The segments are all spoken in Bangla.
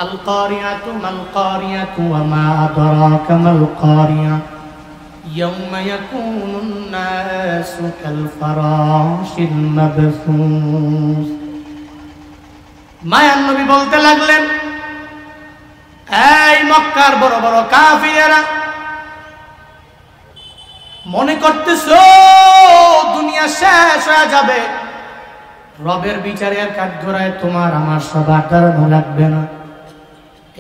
আল কারিয়াতু মাল কারিয়াতু ওয়া মা আদরাকা মাল কারিয়া ইয়াউমা ইয়াকুনুন নাসু কাল ফারাশিল মাবসুস। মায়ার নবী বলতে লাগলেন, এই মক্কার বড় বড় কাফিরেরা, মনে করতেছো দুনিয়া শেষ হয়ে যাবে, রবের বিচারের কাঠগড়ায় তোমার আমার সবার দাঁড়ানো লাগবে না,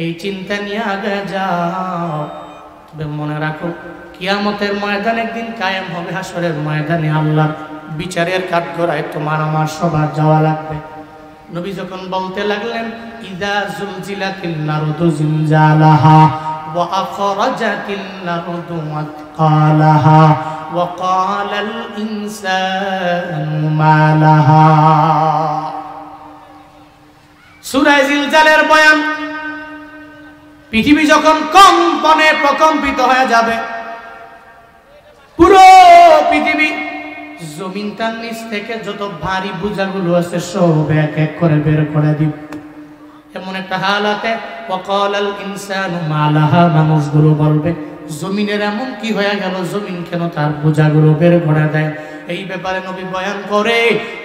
এই চিন্তা নিয়ে আগে যাও। তবে মনে রাখো, কিয়ামতের ময়দান একদিন কায়েম হবে, হাসরের ময়দানে আল্লাহর বিচারের কাঠগড়ায় তোমার আমার সবার যাওয়া লাগবে। নবী যখন বলতে লাগলেন, ইযা জুলজিলাতিল আরদু জিলজালাহা ওয়া আখরাজাতিল আরদু আতকালাহা ওয়া ক্বালাল ইনসানু মা লাহা। সূরা জিলজালের বয়ান। পৃথিবী যখন কম্পনে প্রকম্পিত হয়ে যাবে, পুরো পৃথিবী জমিনটার নিচ থেকে যত ভারী বোঝাগুলো আছে সব এক এক করে বের করে দিব। এমন একটা হালাতে ওয়াকালাল ইনসানু মা লাহা, মানুষগুলো বলবে জমিনের এমন কি হয়ে গেল, জমিন কেন তার বোঝাগুলো বের করে দেয়। এই ব্যাপারে নবী বয়ান করে।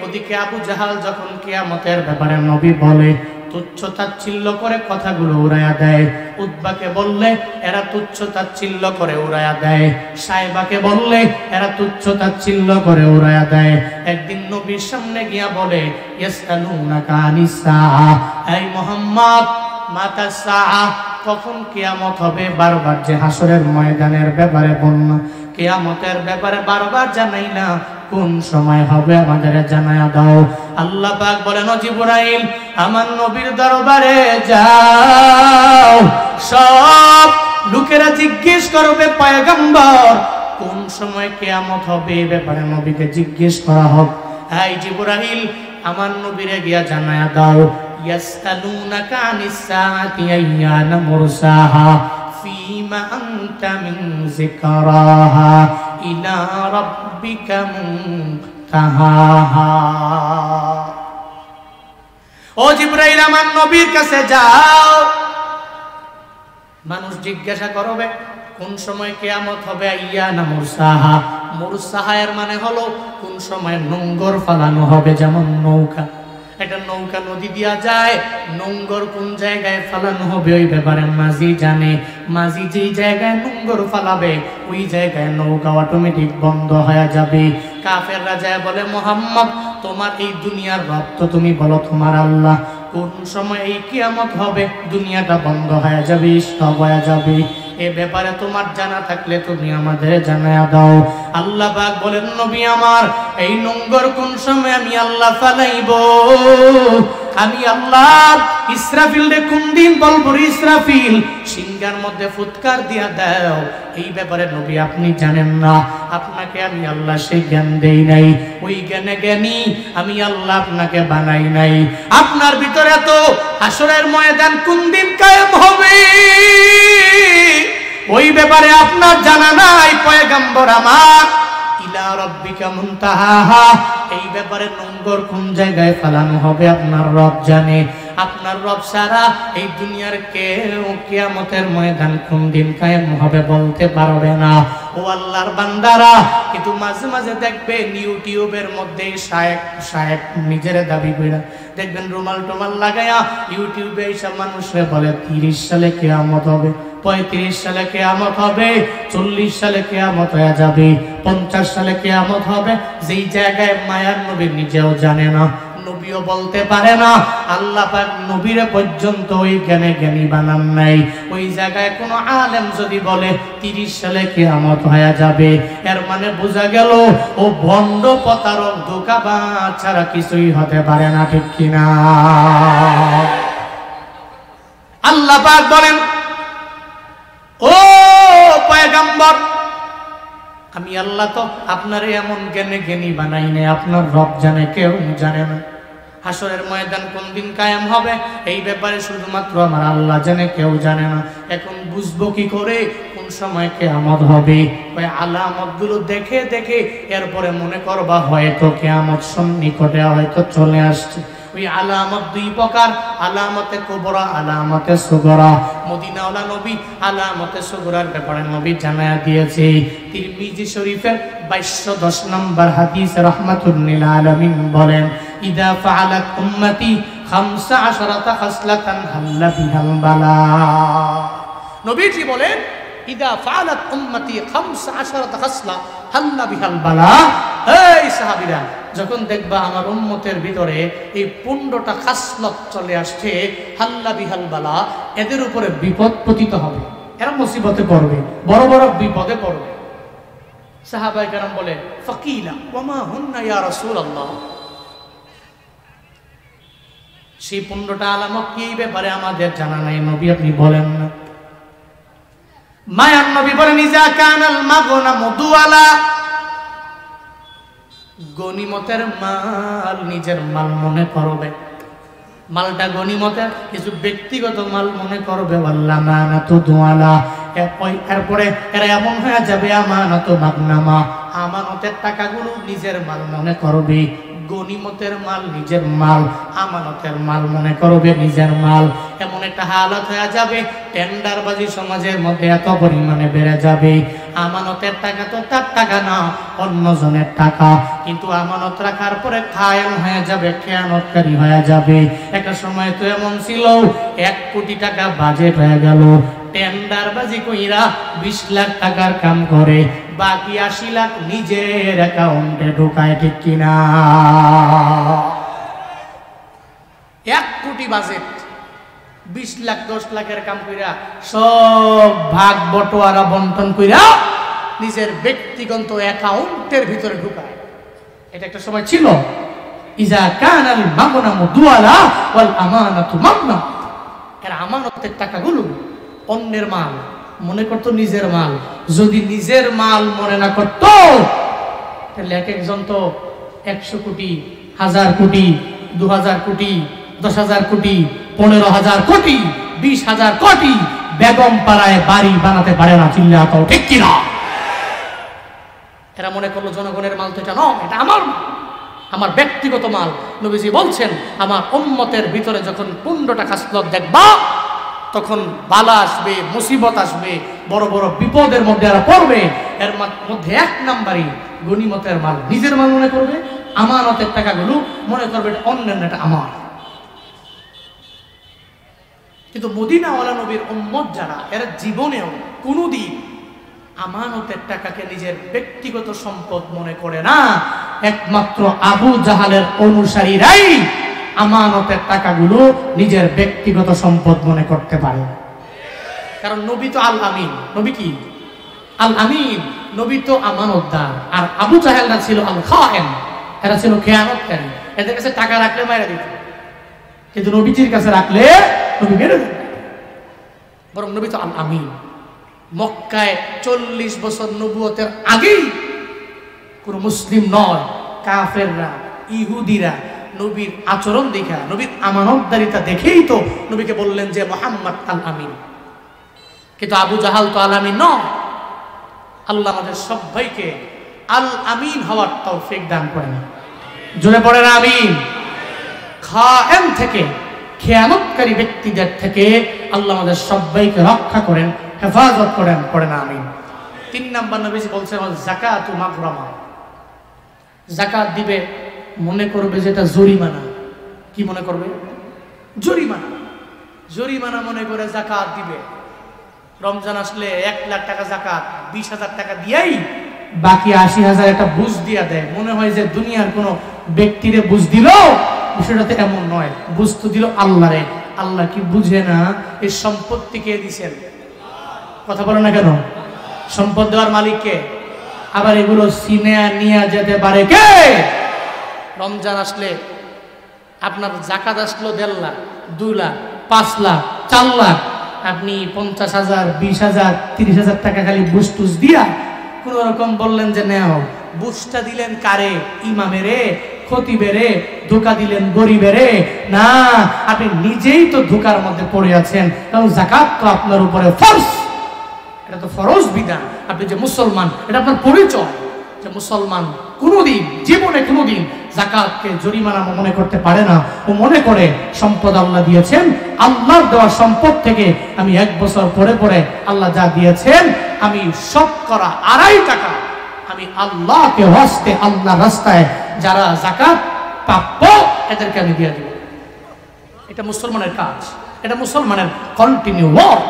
ওদিকে আবু জাহাল যখন কিয়ামতের ব্যাপারে নবী বলে, তুচ্ছ তাচ্ছিল্য করে কথাগুলো উড়াইয়া দেয়। উতবাকে বললে এরা তুচ্ছ তাচ্ছিল্য করে উড়াইয়া দেয়, সাইবাকে বললে এরা তুচ্ছ তাচ্ছিল্য করে উড়াইয়া দেয়। একদিন নবীর সামনে গিয়া বলে, ইয়াসআলুনাকা আনিস সাআ, এই মুহাম্মদ মাতা সাআ, কখন কিয়ামত হবে? বারবার যে হাসরের ময়দানের ব্যাপারে বলনা, কিয়ামতের ব্যাপারে বারবার জানাই না, কোন সময় হবে আমাদের জানায়া দাও। আল্লাহ পাক বলেন, ও জিবরাইল, আমার নবীর দরবারে যাও, সব লোকেরা জিজ্ঞেস করবে পয়গম্বর কোন সময় কিয়ামত হবে, এই ব্যাপারে নবীকে জিজ্ঞেস করা হোক। এই জিবরাইল, আমার নবীরে গিয়া জানায়া দাও, ইয়াসআলুনাকা আনিস সাআতি আইয়ানা মুরসাহা ফীমা আনতা মিন যিকরাহা ইলা রাব্বিকা মুনতাহাহা। ও জিবরাইল, আমার নবীর কাছে যাও, মানুষ জিজ্ঞাসা করবে কোন সময় কিয়ামত হবে। আইয়ানা মুরসাহা, মুরসাহা এর মানে হলো কোন সময় নোঙ্গর ফালানো হবে। যেমন নৌকা, একটা নৌকা নদী দিয়া যায়, নোঙ্গর কোন জায়গায় ফালানো হবে ওই ব্যাপারে মাঝি জানে। মাঝি যেই জায়গায় নোঙ্গর ফালাবে ওই জায়গায় নৌকা অটোমেটিক বন্ধ হয়ে যাবে। কাফেররা যায় বলে, মুহাম্মদ, তোমার এই দুনিয়ার রব তো তুমি বলো তোমার আল্লাহ, কোন সময় এই কিয়ামত হবে, দুনিয়াটা বন্ধ হয়ে যাবে, স্টপ হয়ে যাবে, এ ব্যাপারে তোমার জানা থাকলে তুমি আমাদের জানায়া দাও। আল্লাহ পাক বলেন, নবী আমার, এই নোঙ্গর কোন সময় আমি আল্লাহ ফালাইব, আমি আল্লাহ ইসরাফিল রে কোন দিন বলবো, ইসরাফিল সিংহার মধ্যে ফুৎকার দিয়া দাও, এই ব্যাপারে নবী আপনি জানেন না। আপনাকে আমি আল্লাহ সেই জ্ঞান দেই নাই, ওই জ্ঞানে জ্ঞানী আমি আল্লাহ আপনাকে বানাই নাই। আপনার ভিতরে তো হাসরের ময়দান কোন দিন কায়েম হবে ওই ব্যাপারে আপনার জানা নাই পয়গম্বর আমার। ইলা রাব্বিকা মুনতাহাহা, এই ব্যাপারে নোঙ্গর কোন জায়গায় ফালানো হবে আপনার রব জানে। আপনার রব ছাড়া এই দুনিয়ার কেউ কিয়ামতের ময়দান কোন দিন কায়েম হবে বলতে পারবে না। ও আল্লাহর বান্দারা, কিন্তু মাঝে মাঝে দেখবেন ইউটিউবের মধ্যে শায়েক নিজের দাবি কইরা দেখবেন রুমাল টুমাল লাগায়া ইউটিউবে এইসব মানুষরা বলে 30 সালে কিয়ামত হবে, 35 সালে কিয়ামত হবে, 40 সালে কিয়ামত হয়ে যাবে, 50 সালে কিয়ামত হবে, যেই জায়গায় মায়ার নবী নিজেও জানে না, নবীও বলতে পারে না। আল্লাহ পাক নবীরে পর্যন্ত ওই জ্ঞানে জ্ঞানী বানান নাই। ওই জায়গায় কোনো আলেম যদি বলে 30 সালে কিয়ামত হয়ে যাবে, এর মানে বোঝা গেল ও ভণ্ড প্রতারক ধোঁকাবাজ ছাড়া কিছুই হতে পারে না, ঠিক কিনা? আল্লাহ পাক বলেন, ও পয়গম্বর, আমি আল্লাহ তো আপনারে এমন জ্ঞানে জ্ঞানী বানাই নাই, আপনার রব জানে, কেউ জানে না। হাসরের ময়দান কোন দিন কায়েম হবে এই ব্যাপারে শুধুমাত্র আমার আল্লাহ জানে, কেউ জানে না। এখন বুঝবো কি করে কোন সময় কিয়ামত হবে? ওই আলামতগুলো দেখে দেখে এরপরে মনে করবা হয়তো কিয়ামত সন্নিকটে হয়তো চলে আসছে, ওই আলামত দুই প্রকার, আলামতে কুবরা, আলামতে সুগরা। মদিনাওয়ালা নবী আলামতে সুগরার ব্যাপারে নবী জানায়া দিয়েছে। তিরমিজি শরীফের 2210 নম্বর হাদিস রাহমাতুল লিল আলামিন বলেন, ইদা ফাআলাত উম্মতি 15 খাসলাতান হাল্লা বিহাল বালা। নবীজি বলেন, ইদা ফাআলাত উম্মতি 15 খাসলা হাল্লা বিহাল বালা। এই সাহাবীরা, যখন দেখবা আমার উম্মতের ভিতরে এই 15টা খাসলত চলে আসছে, হাল্লা বিহাল বালা, এদের উপরে বিপদ পতিত হবে, এরা মুসিবতে পড়বে, বড় বড় বিপদে পড়বে। সাহাবায়ে কেরাম বলে, ফাকিলা ওয়ামা হুন্না ইয়া রাসূলুল্লাহ, সেই 15টা আলামত কি ব্যাপারে আমাদের জানা নাই, নবী আপনি বলেন না। মায়ার নবী বলেন, ইজা কানাল মাগনামু দুআলা, গনিমতের মাল নিজের মাল মনে করবে, মালটা গনিমতের, কিছু ব্যক্তিগত মাল মনে করবে। ওয়াল্লামানাতু দুআলা, এরপরে এরা এমন হয়ে যাবে আমানত মাগনামা, আমানতের টাকাগুলো নিজের মাল মনে করবে, গনিমতের মাল নিজের মাল, আমানতের মাল মনে করবে নিজের মাল। এমন একটা হালত হয়ে যাবে, টেন্ডারবাজি সমাজের মধ্যে এত পরিমাণে বেড়ে যাবে, আমানতের টাকা তো তার টাকা না, অন্যজনের টাকা, কিন্তু আমানত রাখার পরে খায়ান হয়ে যাবে, খেয়ানতকারী হয়ে যাবে। একটা সময় তো এমন ছিল 1 কোটি টাকা বাজেট হয়ে গেল, টেন্ডারবাজি কইরা 20 লাখ টাকার কাম করে, বাকি 80 লাখ নিজের অ্যাকাউন্টে ঢোকায়, ঠিক কিনা? 1 কোটি বাজেট, 20 লাখ 10 লাখের কাম কইরা সব ভাগ বটোয়ারা বন্টন কইরা নিজের ব্যক্তিগত অ্যাকাউন্টের ভিতরে ঢোকায়। এটা একটা সময় ছিল। ইজা কানাল মাগনামু দুআলা ওয়াল আমানাতু মাগনা, এর আমানতের টাকাগুলো অন্যের মাল মনে করতো নিজের মাল। যদি নিজের মাল মনে না করত, তাহলে এক একজন তো 100 কোটি, 1000 কোটি, 2000 কোটি, 10,000 কোটি, 15,000 কোটি, 20,000 কোটি বেগম পাড়ায় বাড়ি বানাতে পারে না, চিল্লা কও ঠিক কিনা? এরা মনে করলো জনগণের মাল তো এটা নয়, এটা আমার ব্যক্তিগত মাল। নবীজি বলছেন, আমার উম্মতের ভিতরে যখন 15টা খাসলত দেখবা, তখন বালা আসবে, মুসিবত আসবে, বড় বড় বিপদের মধ্যে এরা পড়বে। এর মধ্যে 1 নাম্বারই গনিমতের মাল নিজের মাল মনে করবে, আমানতের টাকাগুলো মনে করবে এটা অন্যের, এটা আমার। কিন্তু মদিনাওয়ালা নবীর উম্মত যারা, এরা জীবনেও কোনোদিন আমানতের টাকাকে নিজের ব্যক্তিগত সম্পদ মনে করে না। একমাত্র আবু জাহালের অনুসারীরাই আমানতের টাকাগুলো নিজের ব্যক্তিগত সম্পদ মনে করতে পারে। কারণ নবী তো আল আমিন। নবী কি? আল আমিন। নবী তো আমানতদার। আর আবু জাহেলরা ছিল আল খায়েন, এরা ছিল খেয়ানতকারী। এদের কাছে টাকা রাখলে মাইরা দিত, কিন্তু নবীজির কাছে রাখলে নবী মেরে দিত। বরং নবী তো আল আমিন। মক্কায় 40 বছর নবুয়তের আগেই কোন মুসলিম নয়, কাফেররা, ইহুদিরা নবীর আচরণ দেখা, নবীর আমানতদারিতা দেখেই তো নবীকে বললেন যে মুহাম্মদ আল আমিন। কিন্তু আবু জাহাল তো আল আমিন নয়। আল্লাহ আমাদের সবাইকে আল আমিন হওয়ার তৌফিক দান করেন। জোরে পড়েন আমিন। খায়েন থেকে, খেয়ানতকারী ব্যক্তিদের থেকে আল্লাহ আমাদের সবাইকে রক্ষা করেন, হেফাজত করেন, পড়েন আমিন। 3 নাম্বার নবীজি বলছেন, যাকাতু মাগরামা, যাকাত দিবে মনে করবে যেটা জরিমানা। কি মনে করবে? জরিমানা। জরিমানা মনে করে যাকাত দিবে। রমজান আসলে 1 লাখ টাকা যাকাত, 20,000 টাকা দিয়েই বাকি 80,000 একটা বুঝ দিয়া দেয়। মনে হয় যে দুনিয়ার কোনো ব্যক্তিরে বুঝ দিল, বিষয়টাতে এমন নয়। বুঝ তো দিল আল্লাহরে। আল্লাহ কি বুঝে না এই সম্পত্তি কে দিছেন? কথা বলো না কেন? সম্পদ দেওয়ার মালিক কে? আবার এগুলো সিনে নিয়ে যেতে পারে কে? রমজান আসলে আপনার যাকাত আসলো 1.5 লাখ, 2 লাখ, 5 লাখ, 4 লাখ, আপনি 50,000, 20,000, 30,000 টাকা খালি বুঝ টুস দিয়া কোন রকম বললেন যে নেও। বুঝটা দিলেন কারে? ইমামেরে, খতিবেরে, ধোকা দিলেন গরিবেরে? না, আপনি নিজেই তো ধোকার মধ্যে পড়ে আছেন। কারণ যাকাত তো আপনার উপরে ফরজ, এটা তো ফরজ বিধান। আপনি যে মুসলমান, এটা আপনার পরিচয় যে মুসলমান। কোনোদিন জীবনে কোনোদিন যাকাতকে জরিমানা মনে করতে পারে না। ও মনে করে সম্পদ আল্লাহ দিয়েছেন, আল্লাহর দেওয়া সম্পদ থেকে আমি 1 বছর পরে পরে আল্লাহ যা দিয়েছেন আমি শতকরা 2.5 টাকা আমি আল্লাহকে হস্তে আল্লাহ রাস্তায় যারা যাকাত প্রাপ্য এদেরকে আমি দিয়ে দিব। এটা মুসলমানের কাজ, এটা মুসলমানের কন্টিনিউ ওয়ার্ক।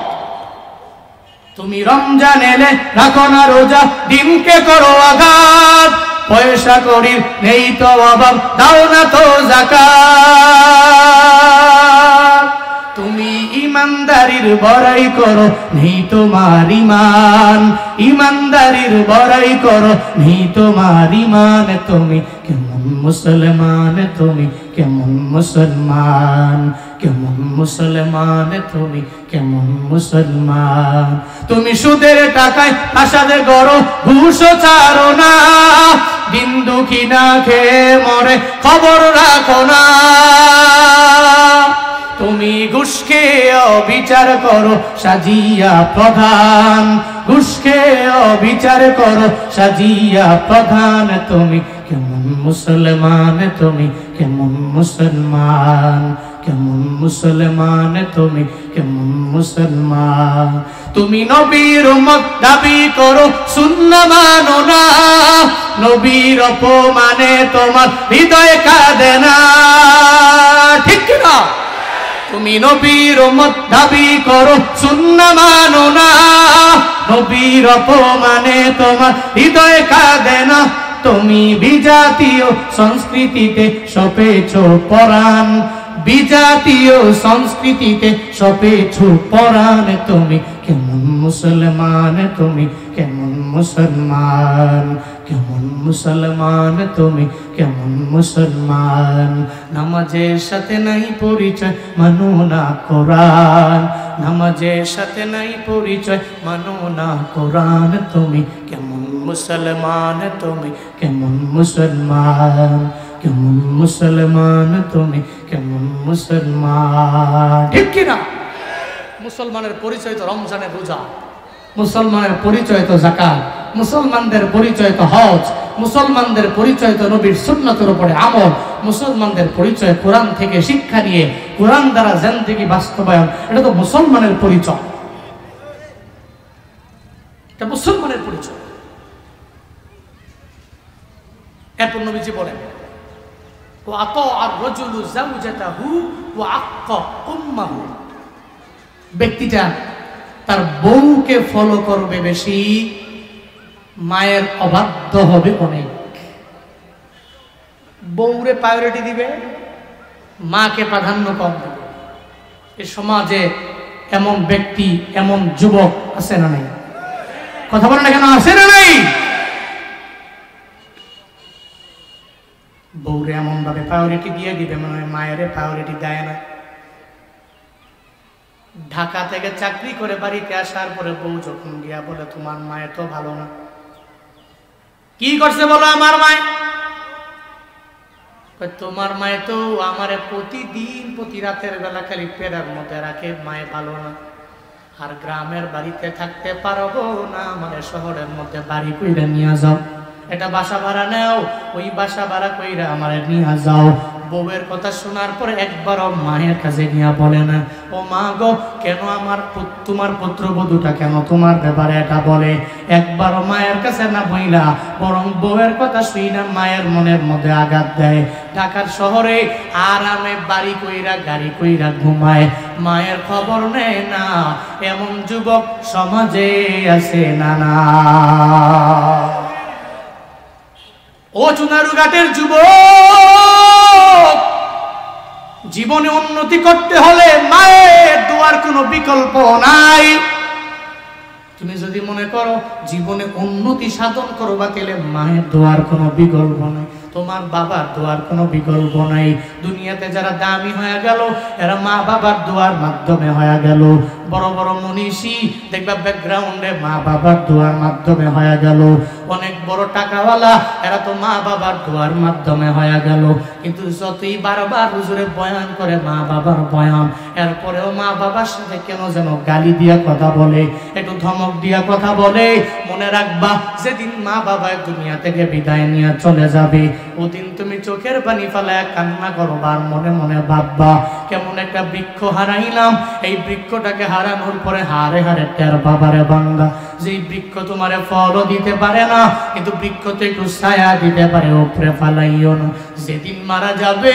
তুমি রমজান এলে রাখো না রোজা, দিনকে করো আঘাত, পয়সা করির নেই তো অভাব, দাও না তো যাকাত। তুমি ইমানদারির বড়াই করো, নেই তোমার ইমান, ইমানদারির বড়াই করো, নেই তোমার ইমান। তুমি কেমন মুসলমান, তুমি কেমন মুসলমান, কেমন মুসলমান, তুমি কেমন মুসলমান। তুমি সুদের টাকায় আসাদে গড়ো, ঘুষও ছাড়ো না, দিন দুঃখী না খেয়ে মরে খবর রাখো না। তুমি ঘুষকে অবিচার করো সাজিয়া প্রধান, ঘুষকে অবিচার করো সাজিয়া প্রধান। তুমি কেমন মুসলমান, তুমি কেমন মুসলমান, কেমন মুসলমান, তুমি কেমন মুসলমান। তুমি নবীর উম্মত দাবি করো, সুন্নাহ মানো না, নবীর অপমানে তোমার হৃদয় কাঁদে না, ঠিক না? তুমি নবীর উম্মত দাবি করো, সুন্নাহ মানো না, নবীর অপমানে তোমার হৃদয় কাঁদে না। তুমি বিজাতীয় সংস্কৃতিতে সপেছ পরাণ, বিজাতীয় সংস্কৃতিতে সপেছ পরাণ। তুমি কেমন মুসলমান, তুমি কেমন মুসলমান, কেমন মুসলমান, তুমি কেমন মুসলমান। নামাজের সাথে নাই পরিচয়, মানো না কোরআন, নামাজের সাথে নাই পরিচয়, মানো না কোরআন। তুমি কেমন মুসলমান, তুমি কেমন মুসলমান, কেমন মুসলমান, তুমি কেমন মুসলমান, ঠিক কিনা? মুসলমানের পরিচয় তো রমজানের রোজা, মুসলমানের পরিচয় তো যাকাত, মুসলমানদের পরিচয় তো হজ, মুসলমানদের পরিচয় তো নবীর সুন্নতের উপরে আমল, মুসলমানদের পরিচয় কোরআন থেকে শিক্ষা নিয়ে কোরআন দ্বারা জিন্দেগি বাস্তবায়ন। এটা তো মুসলমানের পরিচয়, এটা মুসলমানের পরিচয়। এরপর নবীজি বলেন, ওয়া আতাআর রাজুলু যাওজাতাহু ওয়া আক্কা উম্মাহু, ব্যক্তিটা তার বউকে ফলো করবে বেশি, মায়ের অবাধ্য হবে অনেক। বউরে প্রায়োরিটি দিবে, মাকে প্রাধান্য কম দিবে। এই সমাজে এমন ব্যক্তি, এমন যুবক আছে না নাই? কথা বলেন না কেন, আছে না নাই? বউরে এমন ভাবে প্রায়োরিটি দিয়ে দিবে মনে হয় মায়ের প্রায়োরিটি দেয় না। ঢাকা থেকে চাকরি করে বাড়িতে আসার পরে বউ যখন গিয়া বলে, তোমার মায়ের তো ভালো না। কি করছে বলো? আমার মায়, তোমার মায়ে তো আমারে প্রতিদিন প্রতি রাতের বেলা খালি পেড়ার মধ্যে রাখে, মায়ে ভালো না। আর গ্রামের বাড়িতে থাকতে পারবো না, মানে শহরের মধ্যে বাড়ি কইরা নিয়ে যাও, এটা বাসা ভাড়া নেও, ওই বাসা ভাড়া কইরা আমারে নিয়ে যাও। বউয়ের কথা শোনার পরে একবারও মায়ের কাছে নিয়ে বলে না, ও মা গো, কেন আমার তোমার পুত্রবধূটা কেন তোমার ব্যাপারে এটা বলে? একবারও মায়ের কাছে না বইলা বরং বউয়ের কথা শুই না মায়ের মনের মধ্যে আঘাত দেয়। ঢাকার শহরে আরামে বাড়ি কইরা গাড়ি কইরা ঘুমায়, মায়ের খবর নেয় না। এমন যুবক সমাজে আছে না না? ও চুনারুঘাটের যুবক, জীবনে উন্নতি করতে হলে মায়ের দোয়ার কোনো বিকল্প নাই। তুমি যদি মনে করো জীবনে উন্নতি সাধন করবা, তাহলে মায়ের দোয়ার কোনো বিকল্প নাই, তোমার বাবার দোয়ার কোনো বিকল্প নাই। দুনিয়াতে যারা দামি হয়ে গেল এরা মা বাবার দোয়ার মাধ্যমে হয়ে গেল। বড় বড় মনীষী দেখবা ব্যাকগ্রাউন্ডে মা বাবার দোয়ার মাধ্যমে হয়ে গেল। অনেক বড় টাকাওয়ালা এরা তো মা বাবার দোয়ার মাধ্যমে হয়ে গেল। কিন্তু যতই বারবার হুজুরে বয়ান করে মা বাবার বয়ান, এরপরেও মা বাবার সাথে কেন যেন গালি দিয়া কথা বলে, একটু ধমক দিয়া কথা বলে। মনে রাখবা যেদিন মা বাবা দুনিয়া থেকে বিদায় নিয়ে চলে যাবে, ওদিন তুমি চোখের পানি ফেলায় কান্না করবা আর মনে মনে ভাববা কেমন একটা বৃক্ষ হারাইলাম, এই বৃক্ষটাকে হারানোর পরে হারে হারে টের বাবারে বান্দা, যেই বৃক্ষ তোমারে ফলও দিতে পারে না, কিন্তু বৃক্ষ তো একটু ছায়া দিতে পারে, উপরে ফালাইও না। যেদিন মারা যাবে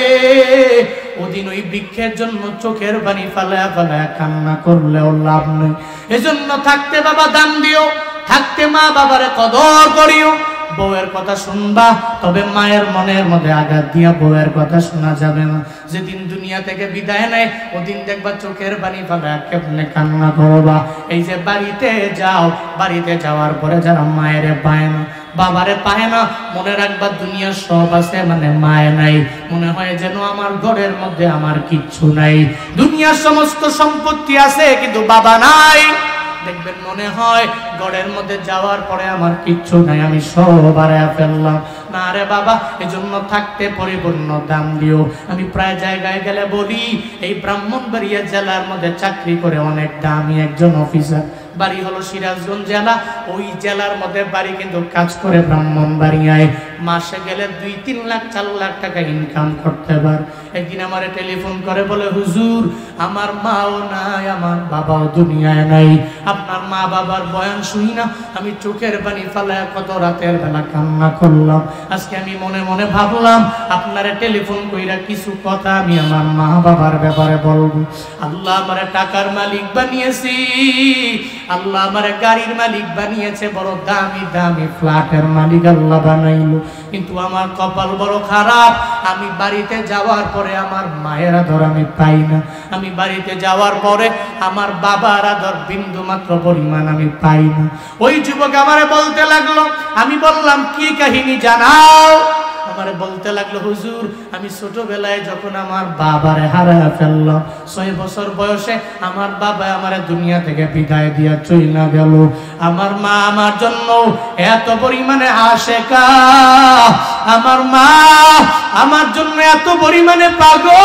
ওদিন ওই বৃক্ষের জন্য চোখের পানি ফালায়া ফালায়া কান্না করলেও লাভ নেই। এজন্য থাকতে বাবা দান দিও, থাকতে মা বাবারে কদর করিও। বউয়ের কথা শুনবা, তবে মায়ের মনের মধ্যে আঘাত দিয়া বউয়ের কথা শোনা যাবে না। যেদিন দুনিয়া থেকে বিদায় নেয় ওদিন দেখবা চোখের পানি ফালায়া কেমনে কান্না করবা। এই যে বাড়িতে যাও, বাড়িতে যাওয়ার পরে যারা মায়েরে পায় না, বাবারে পায় না, মনে রাখবা দুনিয়ার সব আছে মানে মায় নাই। মনে হয় যেন আমার ঘরের মধ্যে আমার কিচ্ছু নাই, দুনিয়ার সমস্ত সম্পত্তি আছে কিন্তু বাবা নাই। দেখবেন মনে হয় ঘরের মধ্যে যাওয়ার পরে আমার কিচ্ছু নাই, আমি সব হারায়া ফেললাম। না রে বাবা, এজন্য থাকতে পরিপূর্ণ দাম দিও। আমি প্রায় জায়গায় গেলে বলি, এই ব্রাহ্মণবাড়িয়া জেলার মধ্যে চাকরি করে অনেক দামি একজন অফিসার, বাড়ি হলো সিরাজগঞ্জ জেলা, ওই জেলার মধ্যে বাড়ি কিন্তু কাজ করে ব্রাহ্মণবাড়িয়ায়। মাসে গেলে 2-3 লাখ 4 লাখ টাকা ইনকাম করতে পারে। একদিন আমারে টেলিফোন করে বলে, হুজুর আমার মাও নাই আমার বাবাও দুনিয়ায় নাই, আপনার মা বাবার বয়ান শুনি না আমি চোখের পানি ফালায় কত রাতের বেলা কান্না করলাম। আজকে আমি মনে মনে ভাবলাম আপনারে টেলিফোন কইরা কিছু কথা আমি আমার মা বাবার ব্যাপারে বলবো। আল্লাহ আমারে টাকার মালিক বানিয়েছি, আল্লাহ আমারে গাড়ির মালিক বানিয়েছে, বড় দামি দামি ফ্ল্যাটের মালিক আল্লাহ বানাইলো, কিন্তু আমার কপাল বড় খারাপ। আমি বাড়িতে যাওয়ার পরে আমার মায়ের আদর আমি পাই না, আমি বাড়িতে যাওয়ার পরে আমার বাবার আদর বিন্দু মাত্র পরিমাণ আমি পাই না। ওই যুবক আমারে বলতে লাগলো, আমি বললাম কি কাহিনী জানাও। আমারে বলতে লাগলো, হুজুর আমি ছোটবেলায় যখন আমার বাবারে হারায়া ফেললাম, 6 বছর বয়সে আমার বাবা আমারে দুনিয়া থেকে বিদায় দিয়া চইলা গেল। আমার মা আমার জন্য এত পরিমাণে আশেকা, আমার মা আমার জন্য এত পরিমাণে পাগল।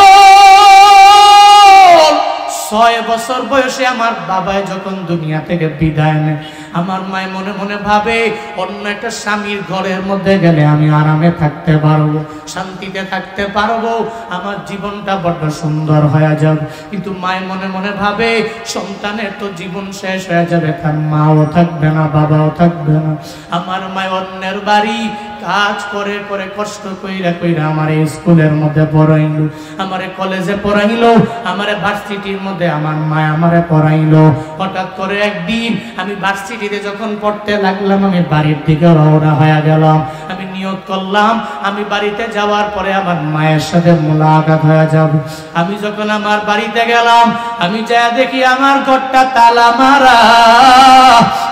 6 বছর বয়সে আমার বাবা যখন দুনিয়া থেকে বিদায় নেয়, আমার মায় মনে মনে ভাবে অন্য একটা স্বামীর ঘরের মধ্যে গেলে আমি আরামে থাকতে পারবো, শান্তিতে থাকতে পারবো, আমার জীবনটা বড্ড সুন্দর হয়ে যাবে। কিন্তু মায় মনে মনে ভাবে সন্তানের তো জীবন শেষ হয়ে যাবে, তার মাও থাকবে না বাবাও থাকবে না। আমার মায় অন্যের বাড়ি কাজ করে করে কষ্ট কইরা কইরা আমার স্কুলের মধ্যে পড়াইলো, আমারে কলেজে পড়াইলো, আমারে ভার্সিটির মধ্যে আমার মা আমারে পড়াইলো। হঠাৎ করে একদিন আমি ভার্সিটিতে যখন পড়তে লাগলাম, আমি বাড়ির দিকে রওনা হয়ে গেলাম। আমি নিয়ত করলাম আমি বাড়িতে যাওয়ার পরে আমার মায়ের সাথে মোলাকাত হয়ে যাবে। আমি যখন আমার বাড়িতে গেলাম, আমি যা দেখি আমার ঘরটা তালা মারা।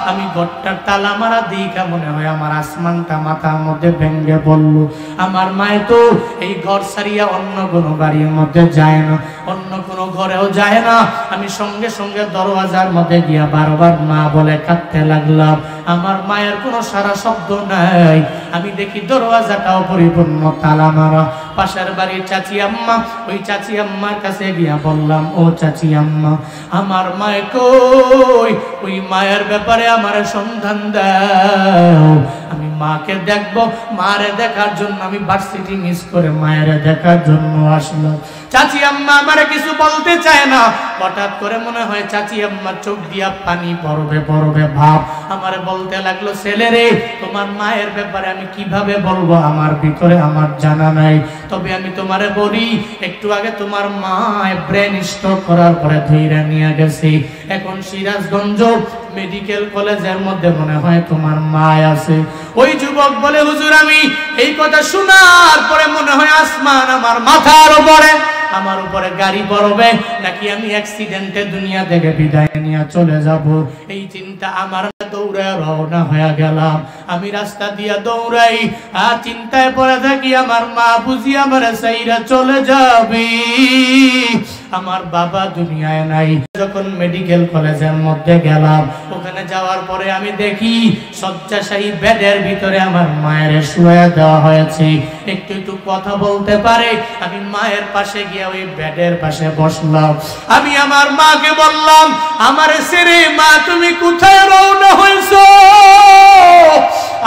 আমি ঘরটার তালা মারা দিকে মনে হয় আমার আসমানটা মাথার মধ্যে ভেঙে পড়ল। আমার মায়ে তো এই ঘর ছাড়িয়া অন্য কোনো বাড়ির মধ্যে যায় না, অন্য কোনো ঘরেও যায় না। আমি সঙ্গে সঙ্গে দরওয়াজার মধ্যে গিয়া বারবার মা বলে কাঁদতে লাগলাম। আমার মায়ের কোনো সারা শব্দ নাই। আমি দেখি দরওয়াজাটাও পরিপূর্ণ তালা মারা। পাশের বাড়ির চাচি আম্মা, ওই চাচি আম্মার কাছে গিয়া বললাম, ও চাচি আম্মা আমার মায়ে কই? ওই মায়ের ব্যাপারে আমার সন্ধান দাও, আমি মাকে দেখবো। মারে দেখার জন্য আমি ভার্সিটি মিস করে মায়ের দেখার জন্য আসলাম। চাচি আম্মা আমারে কিছু বলতে চায় না। হঠাৎ করে মনে হয় চাচি আম্মার চোখ দিয়া পানি পড়বে পড়বে ভাব। আমারে বলতে লাগলো, ছেলে রে তোমার মায়ের ব্যাপারে আমি কিভাবে বলবো, আমার ভিতরে আমার জানা নাই। তবে আমি তোমারে বলি, একটু আগে তোমার মা ব্রেন স্ট্রোক করার পরে ধইরা নিয়ে গেছে। এখন সিরাজগঞ্জ মেডিকেল কলেজের মধ্যে মনে হয় তোমার মা আছে। ওই যুবক বলে, হুজুর আমি এই কথা শোনার পরে মনে হয় আসমান আমার মাথার উপরে। আমার উপরে গাড়ি পড়বে নাকি আমি অ্যাক্সিডেন্টে দুনিয়া থেকে বিদায় নিয়ে চলে যাব। এই চিন্তা আমার, দৌড়ে রওনা হয়ে গেলাম। আমি রাস্তা দিয়া দৌড়াই আর চিন্তায় পড়ে থাকি আমার মা বুঝি আমার সাইরা চলে যাবে, আমার বাবা দুনিয়ায় নাই। যখন মেডিকেল কলেজের মধ্যে গেলাম, ওখানে যাওয়ার পরে আমি দেখি শয্যাশায়ী বেডের ভিতরে আমার মায়ের শুয়ে দেওয়া হয়েছে। একটু একটু কথা বলতে পারে। আমি মায়ের পাশে গিয়ে ওই বেডের পাশে বসলাম। আমি আমার মাকে বললাম, আমার ছেড়ে মা তুমি কোথায় রওনা হয়েছো?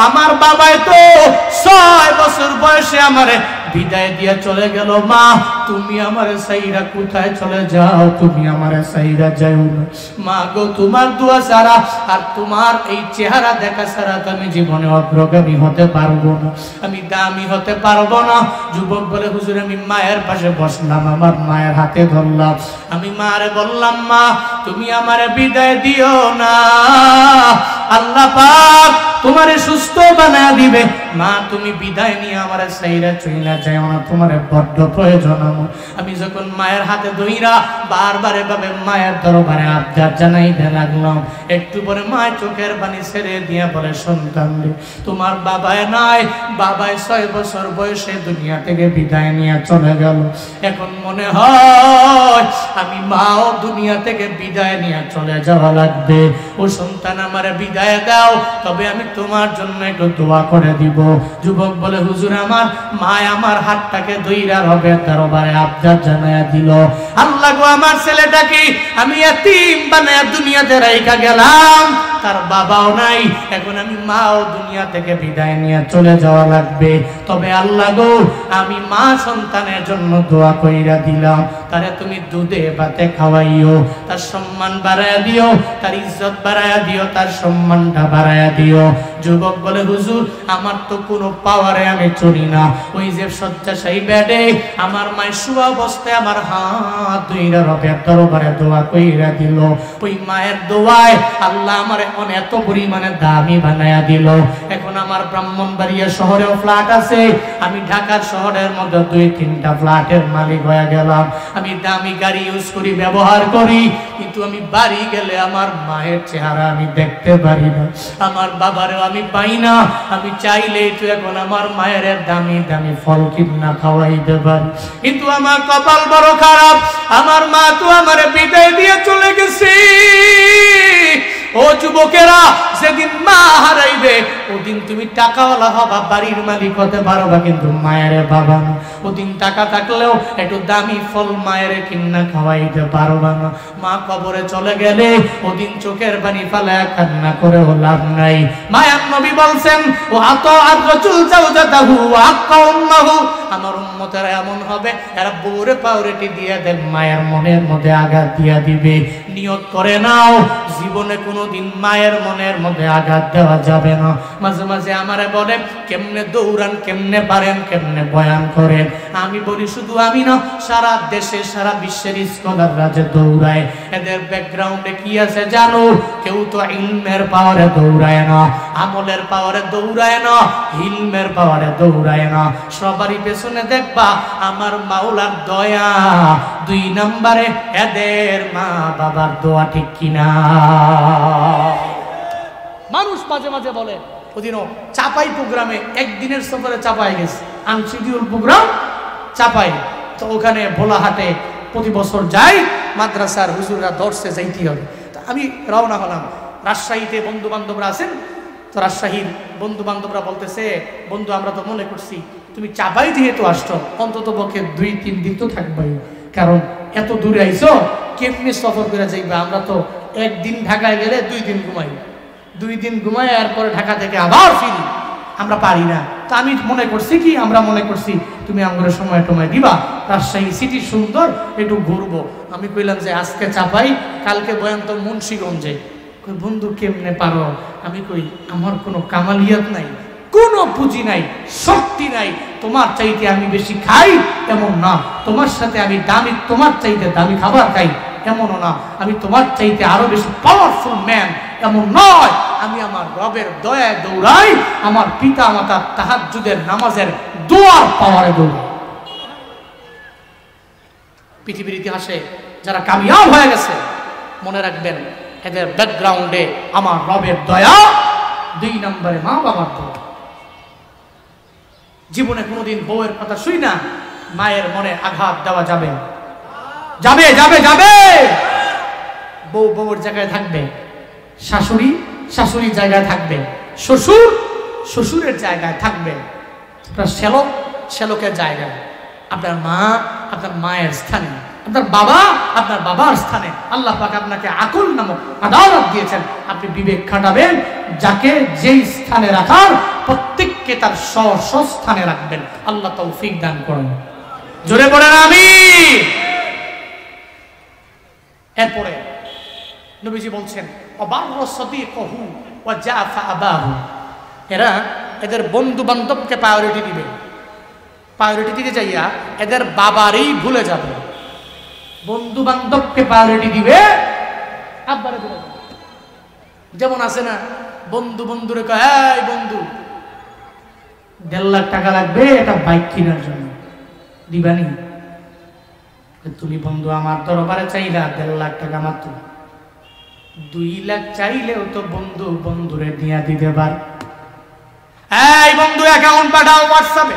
আমার বাবাই তো 6 বছর বয়সে আমারে বিদায় দিয়ে চলে গেল। মা তুমি আমার সাইরা কোথায় চলে যাও? তুমি আমার সাইরা যাও না। মা গো তোমার দোয়া ছাড়া আর তোমার এই চেহারা দেখা ছাড়া তো আমি জীবনে অগ্রগামী হতে পারবো না, আমি দামি হতে পারবো না। যুবক বলে, হুজুর আমি মায়ের পাশে বসলাম, আমার মায়ের হাতে ধরলাম। আমি মারে বললাম, মা তুমি আমারে বিদায় দিও না, আল্লাহ পাক তোমারে সুস্থ বানায় দিবে। মা তুমি বিদায় নিয়ে আমার সাইরা চইলা যায় না, তোমারে বড্ড প্রয়োজন আমার। আমি যখন মায়ের হাতে ধইরা বারবার এভাবে মায়ের দরবারে আবদার জানাইতে লাগলাম, একটু পরে মায়ের চোখের পানি ছেড়ে দিয়ে বলে, সন্তান রে তোমার বাবায় নাই, বাবায় 6 বছর বয়সে দুনিয়া থেকে বিদায় নিয়ে চলে গেল। এখন মনে হয় আমি মাও দুনিয়া থেকে বিদায় নিয়ে চলে যাওয়া লাগবে। ও সন্তান আমারে বিদায় দাও, তবে আমি তোমার জন্য একটু দোয়া করে দিব। যুবক বলে, হুজুর আমার মা আমার হাতটাকে ধইরা রবের দরবারে আবদার জানায়া দিল, আল্লাহ গো আমার ছেলেটাকে আমি এতিম বানায়া দুনিয়াতে রাইখা গেলাম, তার বাবাও নাই, এখন আমি মাও দুনিয়া থেকে বিদায় নিয়ে চলে যাওয়া লাগবে। তবে আল্লাহ গো আমি মা সন্তানের জন্য দোয়া কইরা দিলাম, তারে তুমি দুধে ভাতে খাওয়াইও, তার সম্মান বাড়ায়া দিও, তার ইজ্জত বাড়ায়া দিও, তার সম্মানটা বাড়ায়া দিও। যুবক বলে, হুজুর আমার তো কোনো পাওয়ারে আমি চলি না। ওই যে শয্যাশায়ী বেডে আমার মায়ের শুয়া অবস্থায় আমার হাত ধইরা রবের দরবারে দোয়া কইরা দিল। ওই মায়ের দোয়ায় আল্লাহ আমারে এত পরিমাণে দামি বানায়া দিল। এখন আমার ব্রাহ্মণবাড়িয়া শহরেও ফ্ল্যাট আছে, আমি ঢাকার শহরের মধ্যে 2-3টা ফ্ল্যাটের মালিক হয়ে গেলাম। আমি দামি গাড়ি ইউজ করি, ব্যবহার করি, কিন্তু আমি বাড়ি গেলে আমার মায়ের চেহারা আমি দেখতে পারি না, আমার বাবারও আমি পাই না। আমি চাইলেই তো এখন আমার মায়ের দামি দামি ফল কিনা খাওয়াইতে পারি, কিন্তু আমার কপাল বড় খারাপ, আমার মা তো আমার বিদায় দিয়ে চলে গেছে। ও যুবকেরা, যেদিন মা হারাইবে ওদিন তুমি টাকাওয়ালা হবা, বাড়ির মালিক হতে পারবা, কিন্তু মায়ের বাবা না। ওদিন টাকা থাকলেও একটু দামি ফল মায়ের কিনা খাওয়াইতে পারবা না। মা কবরে চলে গেলে ওদিন চোখের পানি ফালায় কান্না করে লাভ নাই। মায়ার নবী বলছেন, ও আত আর রাসূল জাওজাতাহু ওয়া আক্কা উম্মাহু, আমার উম্মতেরা এমন হবে এরা বউরে পাউরেটি দিয়ে দেন, মায়ের মনের মধ্যে আঘাত দিয়া দিবে। নিয়ত করে নাও, জীবনে কোনোদিন মায়ের মনের মধ্যে আঘাত দেওয়া যাবে না। মাঝে মাঝে আমারে বলে, কেমনে দৌড়ান, কেমনে পারেন, কেমনে বয়ান করেন। আমি বলি, শুধু আমি না, সারা দেশে সারা বিশ্বের স্কলাররা যে দৌড়ায়, এদের ব্যাকগ্রাউন্ডে কি আছে জানো? কেউ তো ইলমের পাওয়ারে দৌড়ায় না, আমলের পাওয়ারে দৌড়ায় না, ইলমের পাওয়ারে দৌড়ায় না। সবারই পেছনে দেখবা আমার মাওলার দয়া, 2 নম্বরে এদের মা বাবার দোয়া, ঠিক কিনা? মানুষ মাঝে মাঝে বলে, ওদিনও চাপাই প্রোগ্রামে একদিনের সফরে চাপাই গেছে, আনশিডিউল প্রোগ্রাম চাপাই, তো ওখানে ভোলাহাটে প্রতি বছর যাই, মাদ্রাসার হুজুররা ধরছে, যাইতে হবে। তো আমি রওনা হলাম। রাজশাহীতে বন্ধু বান্ধবরা আছেন, তো রাজশাহীর বন্ধু বান্ধবরা বলতেছে, বন্ধু আমরা তো মনে করছি তুমি চাপাই যেহেতু আসছো, অন্তত পক্ষে 2-3 দিন তো থাকবাই, কারণ এত দূরে আইছো, কেমনি সফর করে যাইবা? আমরা তো একদিন ঢাকায় গেলে 2 দিন ঘুমাই, 2 দিন ঘুমাই, এরপরে ঢাকা থেকে আবার ফিরি, আমরা পারি না। তো আমি মনে করছি কি, আমরা মনে করছি তুমি আমাদের সময় টময় দিবা, রাজশাহী সিটি সুন্দর, একটু ঘুরবো। আমি কইলাম যে আজকে চাপাই, কালকে বয়ান তো মুন্সিগঞ্জে। কই বন্ধু কেমনে পারো? আমি কই আমার কোনো কামালিয়াত নাই, কোনো পুঁজি নাই, শক্তি নাই, তোমার চাইতে আমি বেশি খাই এমন না, তোমার সাথে আমি দামি, তোমার চাইতে দামি খাবার খাই এমনও না, আমি তোমার চাইতে আরো বেশি পাওয়ারফুল ম্যান এমন নয়, আমি আমার রবের দয়ায় দৌড়াই, আমার পিতা মাতার তাহাজ্জুদের নামাজের দোয়ার পাওয়ারে দৌড়াই। পৃথিবীর ইতিহাসে যারা কামিয়াব হয়ে গেছে, মনে রাখবেন এদের ব্যাকগ্রাউন্ডে আমার রবের দয়া, 2 নম্বরে মা বাবার দয়া। জীবনে কোনোদিন বউয়ের কথা শুই না মায়ের মনে আঘাত দেওয়া যাবে যাবে যাবে যাবে। বউ বউর জায়গায় থাকবে, শাশুড়ি শাশুড়ির জায়গায় থাকবে, শ্বশুর শ্বশুরের জায়গায় থাকবে, আপনার শ্যালক শ্যালকের জায়গায়, আপনার মা আপনার মায়ের স্থানে, আপনার বাবা আপনার বাবার স্থানে। আল্লাহ পাক আপনাকে আকল নামক আদালত দিয়েছেন, আপনি বিবেক খাটাবেন, যাকে যেই স্থানে রাখার প্রত্যেককে তার স্বস্থানে রাখবেন। আল্লাহ তৌফিক দান করুন, জোরে পড়েন আমিন। এরপরে নবীজি বলছেন অবারর সাদিকহু ওয়া জাফা আবাহু, এরা এদের বন্ধু বান্ধবকে প্রায়োরিটি দিবে, প্রায়োরিটি দিতে যাইয়া এদের বাবারই ভুলে যাবে। বন্ধু বান্ধবকে প্রায়োরিটি দিবে, আব্বারে ভুলে যাবে। যেমন আছে না, বন্ধু বন্ধুরে কয় এই বন্ধু 1.5 লাখ টাকা লাগবে একটা বাইক কেনার জন্য, দিবানি? তুমি বন্ধু আমার দরবারে চাইলা 1.5 লাখ টাকা মাত্র, 2 লাখ চাইলেও তো বন্ধু বন্ধুরে দিয়া দিতে পার। এই বন্ধু অ্যাকাউন্ট পাঠাও হোয়াটসঅ্যাপে,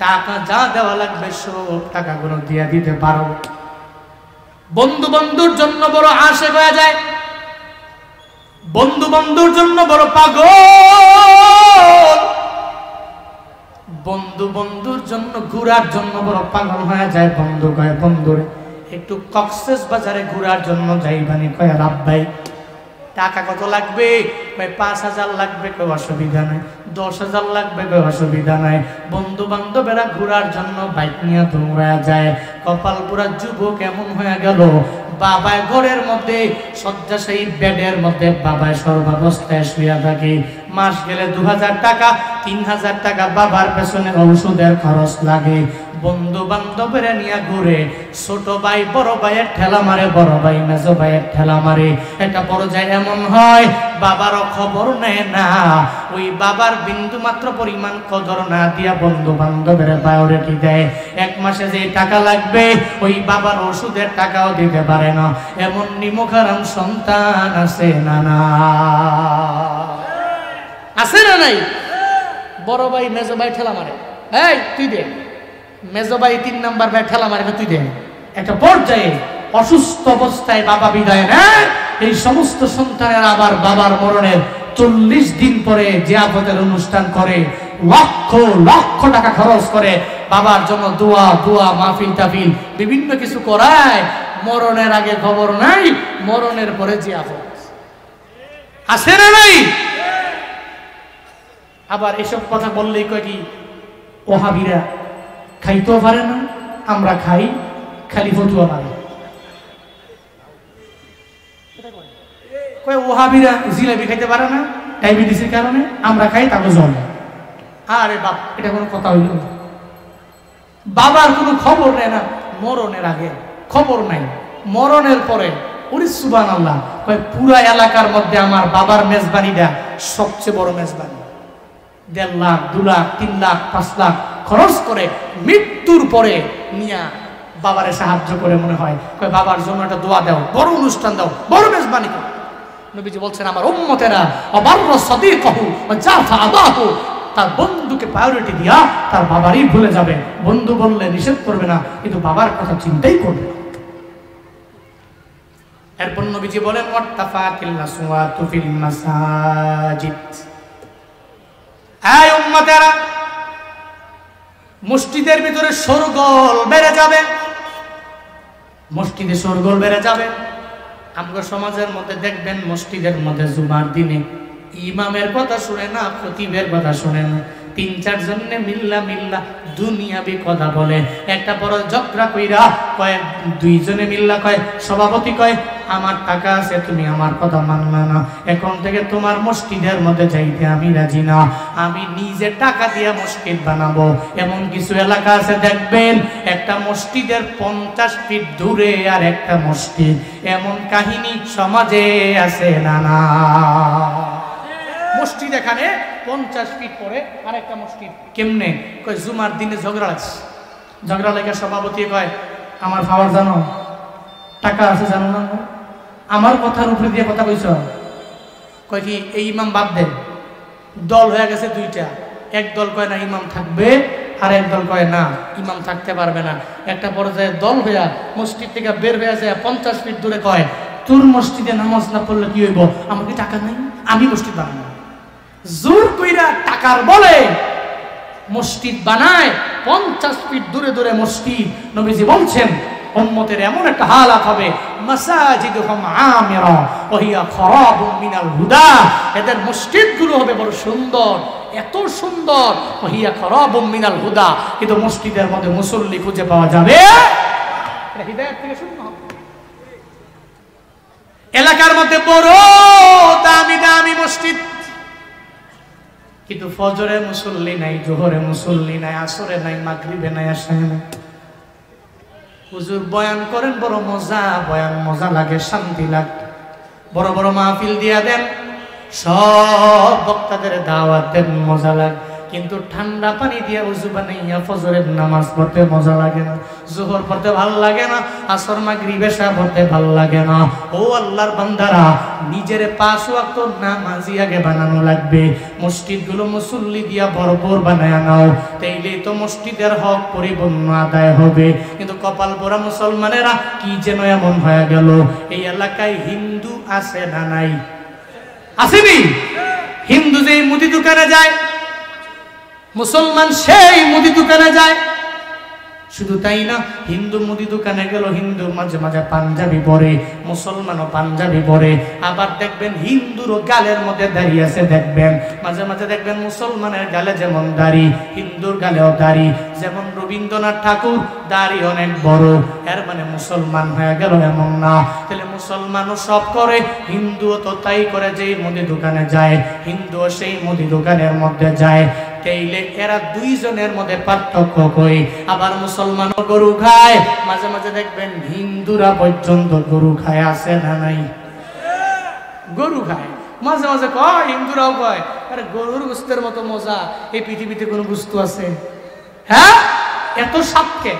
টাকা যা দেওয়া লাগবে সব টাকাগুলো দিয়া দিতে পারো। বন্ধু বন্ধুর জন্য বড় আশেক হয়ে যায়, বন্ধু বন্ধুর জন্য বড় পাগল, বন্ধু বন্ধুর জন্য ঘোরার জন্য বড় পাগল হয়ে যায়। বন্ধু কয় বন্ধুরে একটু কক্সেস বাজারে ঘোরার জন্য যাইবানি, কয় রাব্বাই টাকা কত লাগবে? কয় 5,000 লাগবে, কয় অসুবিধা নাই। 10,000 লাগবে, কয় অসুবিধা নাই। বন্ধু বান্ধবেরা ঘোরার জন্য বাইক নিয়ে দৌড়া যায়। কপাল পুরা যুবক এমন হয়ে গেল, বাবায় ঘরের মধ্যে শয্যাশায়ী বেডের মধ্যে বাবায় সর্বাবস্থায় শুয়ে থাকে। মাস গেলে 2,000 টাকা 3,000 টাকা বাবার পেছনে ঔষধের খরচ লাগে। বন্ধু বান্ধবেরা নিয়ে ঘুরে, ছোট ভাই বড় ভাইয়ের ঠেলা মারে, বড় ভাই মেজো ভাইয়ের ঠেলা মারে। একটা পর্যায়ে এমন হয় বাবারও খবর নেয় না, ওই বাবার বিন্দু মাত্র পরিমাণ কদর না দিয়া বন্ধু বান্ধবের প্রায়োরিটি দেয়। 1 মাসে যে টাকা লাগবে ওই বাবার ওষুধের টাকাও দিতে পারে না। এমন নিমুখারাম সন্তান আছে না? না আছে না নাই? বড় ভাই মেজো ভাই ঠেলা মারে, এই তুই দে। মেজো ভাই 3 নাম্বার ভাই ঠেলা মারে, তুই দে। একটা পর্যায়ে অসুস্থ অবস্থায় বাবা বিদায় নেয়। এই সমস্ত সন্তানের আবার বাবার মরণের 40 দিন পরে জিয়াফতের অনুষ্ঠান করে, লক্ষ লক্ষ টাকা খরচ করে বাবার জন্য দোয়া দোয়া মাহফিল টাফিল বিভিন্ন কিছু করায়। মরণের আগে খবর নাই, মরণের পরে জিয়াফত আছে না নাই? আবার এসব কথা বললেই কয় কি ওহাবিরা খাইতেও পারে না, আমরা খাই, খালি ফতুয়া মারে। কয় ওহাবিরা জিলাপি খাইতে পারে না ডায়াবেটিসের কারণে, আমরা খাই তাকে জল। আরে বাপ, এটা কোনো কথা হইল? বাবার কোনো খবর নেয় না, মরণের আগে খবর নাই, মরণের পরে ওরে সুবহানাল্লাহ। কয় পুরা এলাকার মধ্যে আমার বাবার মেজবানিটা সবচেয়ে বড় মেজবানি। 1.5 লাখ 2 লাখ 3 লাখ 5 লাখ খরচ করে মৃত্যুর পরে নিয়া বাবারে সাহায্য করে। মনে হয় কয় বাবার জন্য একটা দোয়া দাও, বড় অনুষ্ঠান দাও, বড় মেজবানি করো। নবীজি বলছেন আমার উম্মতেরা অবারর সাদিকহু ওয়া জাফা আবাহু, তার বন্ধুকে প্রায়োরিটি দিয়া তার বাবারই ভুলে যাবে। বন্ধু বললে নিষেধ করবে না, কিন্তু বাবার কথা চিন্তাই করবে। এরপর নবীজি বলেন ওয়াত্তাফাতিল আসওয়াতু ফিল মাসাজিদ, এই উম্মতেরা মসজিদের ভিতরে শোরগোল বেড়ে যাবে, মসজিদে শোরগোল বেড়ে যাবে। আমরা সমাজের মধ্যে দেখবেন মসজিদের মধ্যে জুমার দিনে ইমামের কথা শুনে না, খতিবের কথা শুনে না, 3-4 জনে মিল্লা দুনিয়াবি কথা বলে। একটা বড় ঝগড়া কইরা কয়, 2 জনে মিল্লা কয়, সভাপতি কয় আমার টাকা আছে, তুমি আমার কথা মানলা না, এখন থেকে তোমার মসজিদের মধ্যে যাইতে আমি রাজি না, আমি নিজে টাকা দিয়ে মসজিদ বানাবো। এমন কিছু এলাকা আছে দেখবেন একটা মসজিদের 50 ফিট দূরে আর একটা মসজিদ। এমন কাহিনী সমাজে আছে না? না, মসজিদ এখানে 50 ফিট পরে আর একটা মসজিদ। কেমনে? কয় জুমার দিনে ঝগড়া লাগছে, ঝগড়া লেগে সভাপতি কয় আমার খাবার জানো, টাকা আছে জানো না, আমার কথার উপরে দিয়ে কথা কইছ। কয় কি এই ইমাম বাদ দেন, দল হয়ে গেছে দুইটা, এক দল কয় না ইমাম থাকবে, আর এক দল কয় না ইমাম থাকতে পারবে না। একটা পর্যায়ে দল হইয়া মসজিদ থেকে বের হয়ে যায় 50 ফিট দূরে কয় তোর মসজিদে নামাজ না পড়লে কি হইব, আমার কি টাকা নাই, আমি মসজিদ বানাবো। জোর কইরা টাকার বলে মসজিদ বানায়, 50 ফিট দূরে দূরে মসজিদ। নবীজি বলছেন উম্মতের এমন একটা হালাত হবে, মাসাজিদুহুম আমিরা ওয়া হিয়া খারাবুম মিনাল হুদা, এদের মসজিদগুলো হবে বড় সুন্দর, এত সুন্দর, ওয়া হিয়া খারাবুম মিনাল হুদা, কিন্তু মসজিদের মধ্যে মুসল্লি খুঁজে পাওয়া যাবে। এটা হিদায়াত থেকে শুনতে হবে। এলাকার মধ্যে বড় দামি দামি মসজিদ, কিন্তু ফজরে মুসল্লি নাই, জোহরে মুসল্লি নাই, আসরে নাই, মাগরিবে নাই, আশায় নাই। হুজুর বয়ান করেন বড় মজা, বয়ান মজা লাগে, শান্তি লাগে, বড় বড় মাহফিল দিয়া দেন, সব বক্তাদের দাওয়াত দেন, মজা লাগে, কিন্তু ঠান্ডা পানি দিয়া উজু বানাইয়া ফজরের নামাজ পড়তে মজা লাগে না, জোহর পড়তে ভাল লাগে না, আসর মাগরিব এশা পড়তে ভাল লাগে না। ও আল্লাহর বান্দারা, নিজের 5 ওয়াক্ত নামাজি আগে বানানো লাগবে, মসজিদগুলো মুসল্লি দিয়া ভরপুর বানায় নাও, তাইলে তো মসজিদের হক পরিপূর্ণ আদায় হবে। কিন্তু কপাল পোড়া মুসলমানেরা কি যেন এমন হয়ে গেল, এই এলাকায় হিন্দু আছে না নাই? আসেনি? হিন্দু যেই মুদি দোকানে যায়, মুসলমান সেই মুদি দোকানে যায়। শুধু তাই না, হিন্দু মুদি দোকানে গেল, হিন্দু মাঝে মাঝে পাঞ্জাবি পরে, মুসলমানও পাঞ্জাবি পরে। আবার দেখবেন হিন্দুরও গালের মধ্যে দাড়ি আছে, দেখবেন মাঝে মাঝে দেখবেন মুসলমানের গালে যেমন দাড়ি, হিন্দুর গালেও দাড়ি। যেমন রবীন্দ্রনাথ ঠাকুর দাড়ি অনেক বড়, এর মানে মুসলমান হয়ে গেল এমন না। তাহলে মুসলমানও সব করে, হিন্দুও তো তাই করে, যেই মুদি দোকানে যায় হিন্দুও সেই মুদি দোকানের মধ্যে যায়। তাইলে এরা দুইজনের মধ্যে পার্থক্য কই? আবার মুসলমানও গরু খায়, মাঝে মাঝে দেখবেন হিন্দুরা পর্যন্ত গরু খায়, আছে না নাই? গরু খায়, মাঝে মাঝে কয় হিন্দুরাও কয় আরে গরুর গোশতের মতো মজা এই পৃথিবীতে কোনো বস্তু আছে? হ্যাঁ, এত স্বাদকে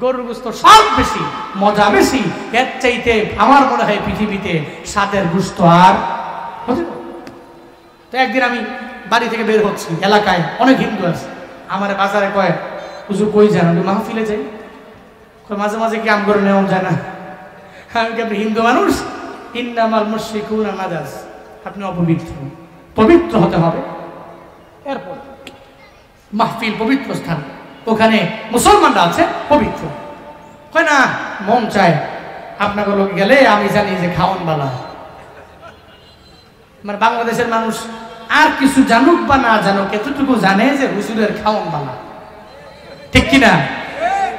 গরুর গোশত স্বাদ বেশি, মজা বেশি, এর চাইতে আমার মনে হয় পৃথিবীতে স্বাদের গোশত আর হতে পারে। তো একদিন আমি বাড়ি থেকে বের হচ্ছি, এলাকায় অনেক হিন্দু আছে, আমার বাজারে কয় হুজুর কই যান? আমি মাহফিলে যাই। মাঝে মাঝে কি আম করে নেওয়া যায় না? আমি কি আপনি হিন্দু মানুষ? ইন্নামাল মুশরিকুনা নাজাস, আপনি অপবিত্র, পবিত্র হতে হবে। এরপর মাহফিল পবিত্র স্থান, ওখানে মুসলমানরা আছে পবিত্র। কয় না মন চায় আপনাকে লোক গেলে আমি জানি যে খাওয়ান বালা। মানে বাংলাদেশের মানুষ আর কিছু জানুক বা না জানুক, এতটুকু জানে যে হুজুরের খাওয়ান বালা, ঠিক কিনা?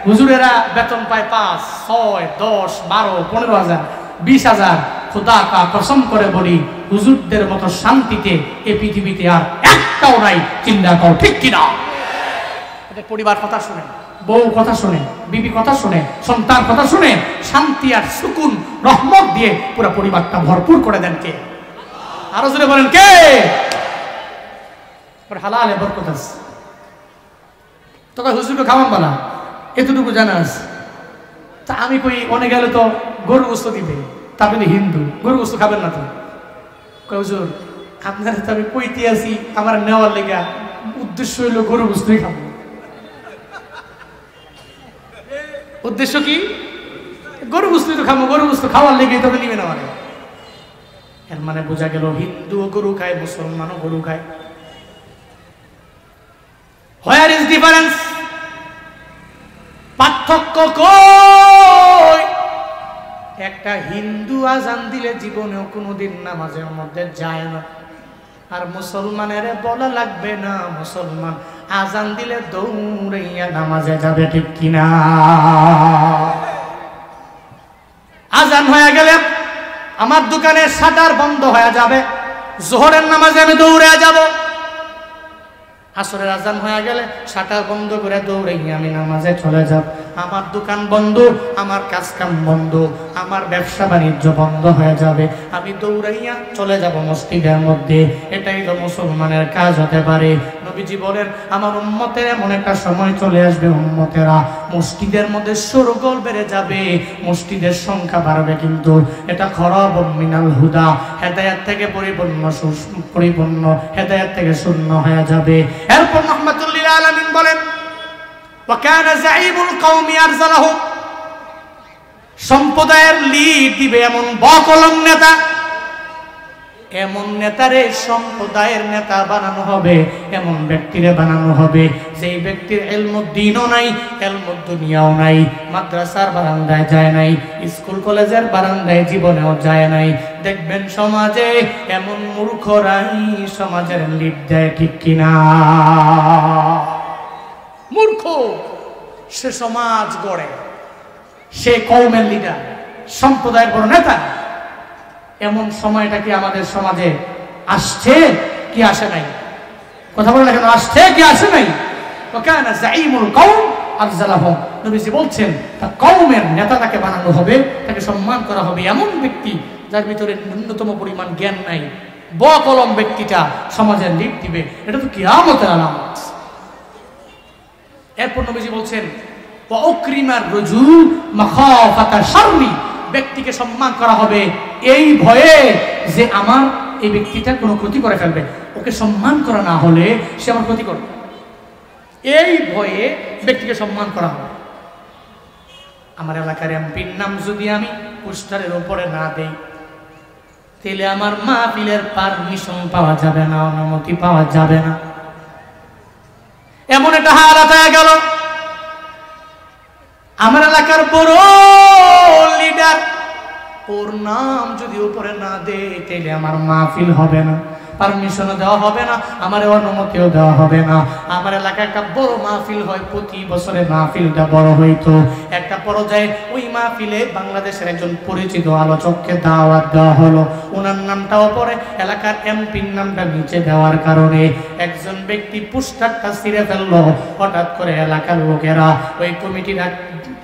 হুজুরেরা বেতন পায় 5, 6, 10, 12, 15,000, 20,000। খোদা কা কসম করে বলি, হুজুরদের মতো শান্তিতে এই পৃথিবীতে আর একটাও নাই, চিন্তা কর, ঠিক কিনা? এদের পরিবার কথা শুনে, বউ কথা শুনে, বিবি কথা শুনে, সন্তান কথা শুনে, শান্তি আর সুকুন রহমত দিয়ে পুরো পরিবারটা ভরপুর করে দেন কে? আরো জোরে বলেন কে? হালালে বরকত আছে। তোকে হুজুরকে খাওয়ান বানা, এতটুকু জানাস। তা আমি কই অনেক গেলে তো গরু গোশত দিবে, তা আপনি হিন্দু, গরু গোশত খাবেন না তো? কই হুজুর আপনারা তো আমি কইতে আছি আমার নেওয়ার লেগা, উদ্দেশ্য হইল গরু গোশতই খাবো। উদ্দেশ্য কি? গরু গোশতই তো খাবো, গরু গোশত খাওয়ার লেগে তবে নিবে না। মানে এর মানে বোঝা গেল হিন্দুও গরু খায়, মুসলমানও গরু খায়। Where is difference? পার্থক্য কই? একটা হিন্দু আজান দিলে জীবনেও কোনোদিন নামাজের মধ্যে যায় না, আর মুসলমানের বলা লাগবে না, মুসলমান আজান দিলে দৌড়াইয়া নামাজে যাবে, ঠিক কিনা? আজান হয়ে গেলে আমার দোকানের শাটার বন্ধ হয়ে যাবে, জোহরের নামাজে আমি দৌড়ে যাব। আসরের আজান হয়ে গেলে শাটার বন্ধ করে দৌড়ে গিয়ে আমি নামাজে চলে যাব। আমার দোকান বন্ধ, আমার কাজ কাম বন্ধ, আমার ব্যবসা বাণিজ্য বন্ধ হয়ে যাবে, আমি দৌড়াইয়া চলে যাব মসজিদের মধ্যে। এটাই তো মুসলমানের কাজ হতে পারে। নবীজি বলেন আমার উম্মতের এমন একটা সময় চলে আসবে, উম্মতেরা মসজিদের মধ্যে শোরগোল বেড়ে যাবে, মসজিদের সংখ্যা বাড়বে, কিন্তু এটা খরাব মিনাল হুদা, হেদায়েত থেকে পরিপূর্ণ হেদায়েত থেকে শূন্য হয়ে যাবে। এরপর রাহমাতুল লিল আলামিন বলেন ওয়া কানা যাইমুল কওমি আরসালাহু, সম্প্রদায়ের লিড দিবে এমন বকলম নেতা, এমন নেতারে সম্প্রদায়ের নেতা বানানো হবে, এমন ব্যক্তিরে বানানো হবে যেই ব্যক্তির ইলমুদ্দিনও নাই, ইলমুদ্দুনিয়াও নাই, মাদ্রাসার বারান্দায় যায় নাই, স্কুল কলেজের বারান্দায় জীবনেও যায় নাই। দেখবেন সমাজে এমন মূর্খরাই সমাজের লিড দেয়, ঠিক কিনা? মূর্খ সে সমাজ গড়ে, সে কওমের লিডার, সম্প্রদায়ের বড় নেতা। এমন সময়টা কি আমাদের সমাজে আসছে কি আসে নাই? কথা বলে না কেন, আসছে কি আসে নাই? ওয়াকানা যাইমুল কওম আরজালাহুম, নবীজি বলছেন তা কওমের নেতা তাকে বানানো হবে, তাকে সম্মান করা হবে এমন ব্যক্তি যার ভিতরে ন্যূনতম পরিমাণ জ্ঞান নাই, বকলম ব্যক্তিটা সমাজের লিড দিবে। এটা তো কিয়ামতের আলামত। এরপর নবীজি বলছেন ওয়া উকরিমার রাজুল মাখাফাতা শাররি, ব্যক্তিকে সম্মান করা হবে এই ভয়ে যে আমার এই ব্যক্তিটা কোনো ক্ষতি করে ফেলবে, ওকে সম্মান করা না হলে সে আমার ক্ষতি করবে, এই ভয়ে ব্যক্তিকে সম্মান করা হবে। আমার এলাকার এমপির নাম যদি আমি পোস্টারের উপরে না দেই, তাহলে আমার মাহফিলের পারমিশন পাওয়া যাবে না, অনুমতি পাওয়া যাবে না। এমন একটা হালাত হয়ে গেল, আমার এলাকার বড় লিডার, ওর নাম যদি উপরে না দেয় তাহলে আমার মাহফিল হবে না, পারমিশনও দেওয়া হবে না, আমার অনুমতিও দেওয়া হবে না। আমার এলাকায় একটা বড় মাহফিল হয়, প্রতি বছরে মাহফিলটা বড় হইতো। একটা পর্যায়ে ওই মাহফিলে বাংলাদেশের একজন পরিচিত আলোচককে দাওয়াত দেওয়া হলো, ওনার নামটাও পরে এলাকার এমপির নামটা নিচে দেওয়ার কারণে একজন ব্যক্তি পোস্টারটা ছিঁড়ে ফেললো। হঠাৎ করে এলাকার লোকেরা, ওই কমিটিরা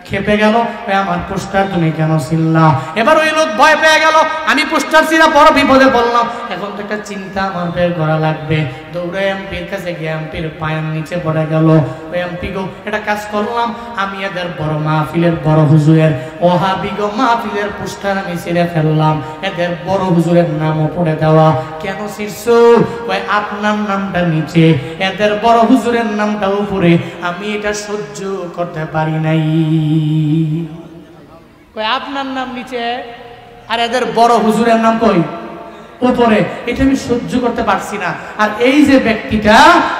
খেপে গেল, আমার পোস্টার তুমি কেন ছিললা? এবার ওই লোক ভয় পেয়ে গেল, আমি পোস্টার ছিঁড়া বড় বিপদে পড়লাম, এখন তো একটা চিন্তা আমার বের করা লাগবে। দৌড়ে এমপির কাছে গিয়ে এমপির পায়ের নিচে পড়ে গেল, ওই এমপি গো এটা কাজ করলাম, আমি এদের বড় মাহফিলের বড় হুজুরের ওহাবি গো মাহফিলের পোস্টার আমি ছিঁড়ে ফেললাম, এদের বড় হুজুরের নামও পড়ে দেওয়া। কেন ছিঁড়ছো? ওই আপনার নামটা নিচে, এদের বড় হুজুরের নামটা উপরে, আমি এটা সহ্য করতে পারি নাই। আপনার নাম নিচে আর এদের বড় হুজুরের নাম কই উপরে, এটা আমি সহ্য করতে পারছি না। আর এই যে ব্যক্তিটা,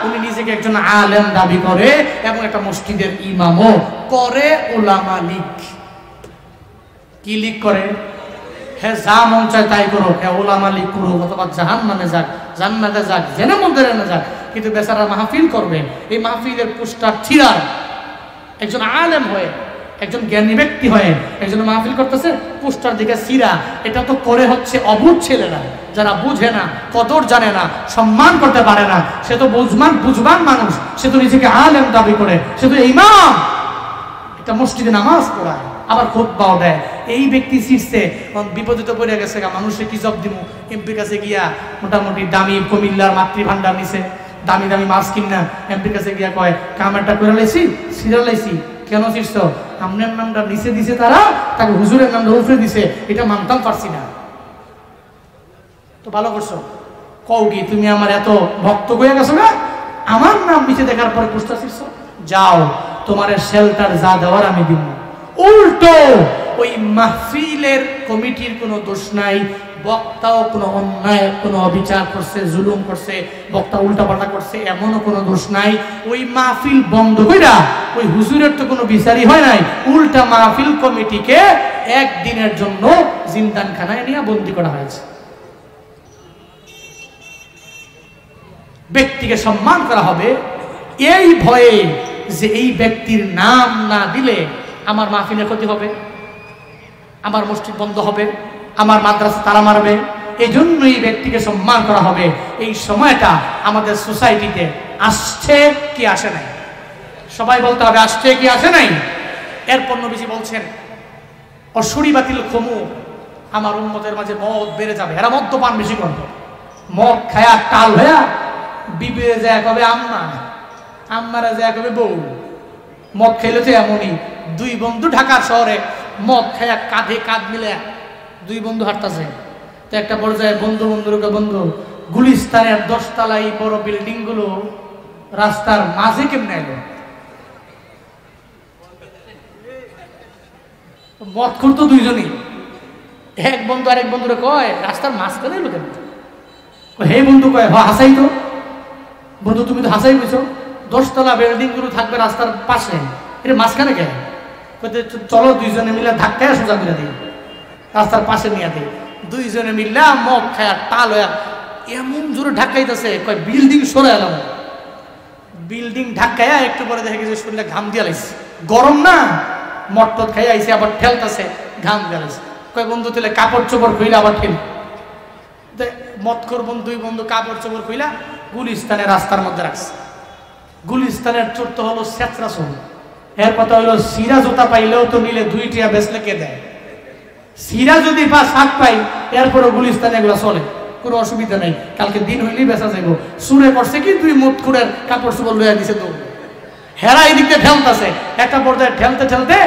উনি নিজেকে একজন আলেম দাবি করে এবং একটা মসজিদের ইমামও করে, উলামা লীগ। কি লীগ করে? হ্যাঁ, যা মন চায় তাই করো, হ্যাঁ উলামা লীগ করুক, অথবা জাহান্নামে যাক, জান্নাতে যাক, জেনে মধ্যে যাক, কিন্তু বেচারা মাহফিল করবে। এই মাহফিলের পোস্টার ছিঁড়ার একজন আলেম হয়ে, একজন জ্ঞানী ব্যক্তি হয়ে একজন মাহফিল করতেছে, পোস্টার দিকে সিরা। এটা তো করে হচ্ছে অবুঝ ছেলেরা, যারা বুঝে না, কদর জানে না, সম্মান করতে পারে না। সে তো বুঝবান মানুষ, সে তো নিজেকে আলেম দাবি করে, সে তো ইমাম, একটা মসজিদে নামাজ পড়ায়, আবার খুতবাও দেয়। এই ব্যক্তি শিখছে, বিপদে তো পড়ে গেছে, মানুষে কি জব দিব, এমপির কাছে গিয়া মোটামুটি দামি কুমিল্লার মাতৃভান্ডার নিছে, দামি দামি মাছ কিনা এমপির কাছে গিয়া কয় কামারটা করে লাইছি, সিরা লাইছি। কেন শিখছ? আপনার নামটা নিচে দিছে, তারা তাকে হুজুরের নামটা উপরে দিছে, এটা মানতাম পারছি না। তো ভালো করছো, কও কি তুমি আমার এত ভক্ত হয়ে গেছো না? আমার নাম নিচে দেখার পরে পোস্টার শিখছ, যাও তোমার শেল্টার যা দেওয়ার আমি দিব। উল্টো ওই মাহফিলের কমিটির কোনো দোষ নাই, বক্তাও কোনো অন্যায়, কোনো অবিচার করছে, জুলুম করছে, বক্তা উল্টাপাল্টা করছে, এমনও কোনো দোষ নাই। ওই মাহফিল বন্ধ কইরা ওই হুজুরের তো কোনো বিচারই হয় নাই, উল্টা মাহফিল কমিটিকে একদিনের জন্য জিন্দানখানায় নিয়ে বন্দী করা হয়েছে। ব্যক্তিকে সম্মান করা হবে এই ভয়ে যে এই ব্যক্তির নাম না দিলে আমার মাহফিলের ক্ষতি হবে, আমার মসজিদ বন্ধ হবে, আমার মাদ্রাসা তালা মারবে। এই জন্য এই ব্যক্তিকে সম্মান করা হবে। এই সময়টা আমাদের সোসাইটিতে আসছে কি আসে নাই? সবাই বলতে হবে আসছে কি আসে নাই? এরপর নবীজি বলছেন অশুরিবাতিল খমু, আমার উম্মতের মাঝে মদ বেড়ে যাবে, এরা মদ্যপান বেশি করবে, মদ খায়া টাল হইয়া বিবে যায় কবে আম্মা, আম্মারা যায় কবে বউ। মদ খাইলে তো এমনই, দুই বন্ধু ঢাকার শহরে মদ খায়া কাঁধে কাঁধ মিলে দুই বন্ধু হাঁটতেছে, তো একটা পর্যায়ে বন্ধু বন্ধুরকে বন্ধু গুলিস্তানের 10 তলা এই বড় বিল্ডিং গুলো রাস্তার মাঝে কেমনে এলো? মদ করতো দুইজনই, এক বন্ধু আরেক বন্ধুরে কয় রাস্তার মাঝখানে এলো কেন? হে বন্ধু কয় হাসাই তো। বন্ধু তুমি তো হাসাই বুঝছো, 10 তলা বিল্ডিং গুলো থাকবে রাস্তার পাশে, এটা মাঝখানে কেন? চলো দুইজনে মিলে ধাক্কায় সোজা করে দিই, রাস্তার পাশে নিয়ে দিই। দুইজনে মিলে মদ খায়া টাল হয়ে এমন জোরে ধাক্কাইতেছে, কয় বিল্ডিং সরে এলাম। বিল্ডিং ধাক্কায় একটু পরে দেখে গেছে শরীরে ঘাম দিয়ে লাইছে, গরম না, মট্টত খাই আইসে আবার ঠেলতেছে, ঘাম দিয়ে লাইছে। কয় বন্ধু তাহলে কাপড় চোপড় খুইলা আবার ঠেল। মদ করবো দুই বন্ধু কাপড় চোপড় খুইলা গুলিস্তানের রাস্তার মধ্যে রাখছে। গুলিস্তানের চোর তো হলো সেচরা চোর, এর কথা হলো সিরা জুতা পাইলেও তো নিলে 2 টিয়া বেচলে কে দেয়? সিরা যদি 5-7 পাই এরপরে গুলিস্তানে এগুলো চলে, কোনো অসুবিধা নেই, কালকে দিন হইলেই বেচা যাইব। সুরে করছে কি 2 মুঠ খুঁড়ের কাপড় চোপড় লইয়া দিছে, তো হেরা এই দিক দিয়ে ঠেলতেছে। একটা পর্যায়ে ঠেলতে ঠেলতে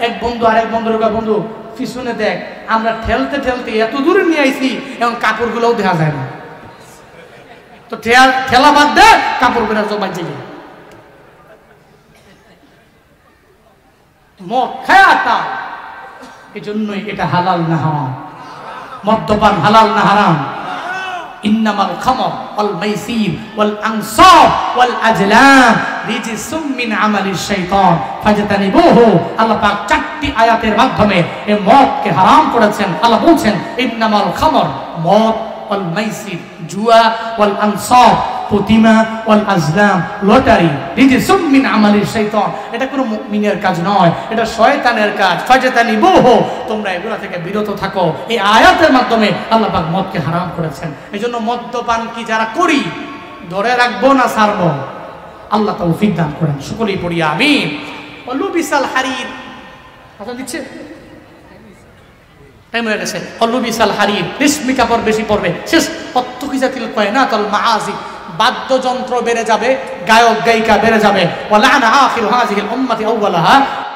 এক বন্ধু আরেক বন্ধুর বন্ধু পিছনে দেখ, আমরা ঠেলতে ঠেলতে এত দূরে নিয়ে আইছি, এখন কাপড়গুলোও দেখা যায় না। তো ঠেলা বাদ দে, কাপড় গুলা সব বাজে গেল। মদ খায়াটা, এই জন্যই এটা হালাল না হারাম? মদ্যপান হালাল না হারাম? ইন্নামাল খামর ওয়াল মাইসির ওয়াল আনসাব ওয়াল আজলাম রিজসুম মিন আমালিশ শাইতান ফাজতানিবুহু। আল্লাহ পাক 4টি আয়াতের মাধ্যমে এই মদকে হারাম করেছেন। আল্লাহ বলছেন ইন্নামাল খামর, মদ, ওয়াল মাইসির, জুয়া, ওয়াল আনসাব, প্রতিমা, ওয়াল আজলাম, লটারি, রিজসুম মিন আমালিশ শাইতান, এটা কোনো মুমিনের কাজ নয়, এটা শয়তানের কাজ। ফাজতানিবুহু, তোমরা এগুলা থেকে বিরত থাকো। এই আয়াতের মাধ্যমে আল্লাহ পাক মদকে হারাম করেছেন। এজন্য মদ্যপান কি যারা করি ধরে রাখবো না ছাড়বো? আল্লাহ তৌফিক দান করেন, সকলেই পড়ি আমিন। অলুবিসাল হারির কথা দিচ্ছে, টাইম হয়ে গেছে। অলুবিসাল হারির, রেশমি কাপড় বেশি পড়বে। শেষ অত্তকিজাতিল কয়নাতুল মাআজি, বাদ্যযন্ত্র বেড়ে যাবে, গায়ক গায়িকা বেড়ে যাবে। ওয়ালানা আখিরু হাযিহিল উম্মতি আউওয়ালাহা,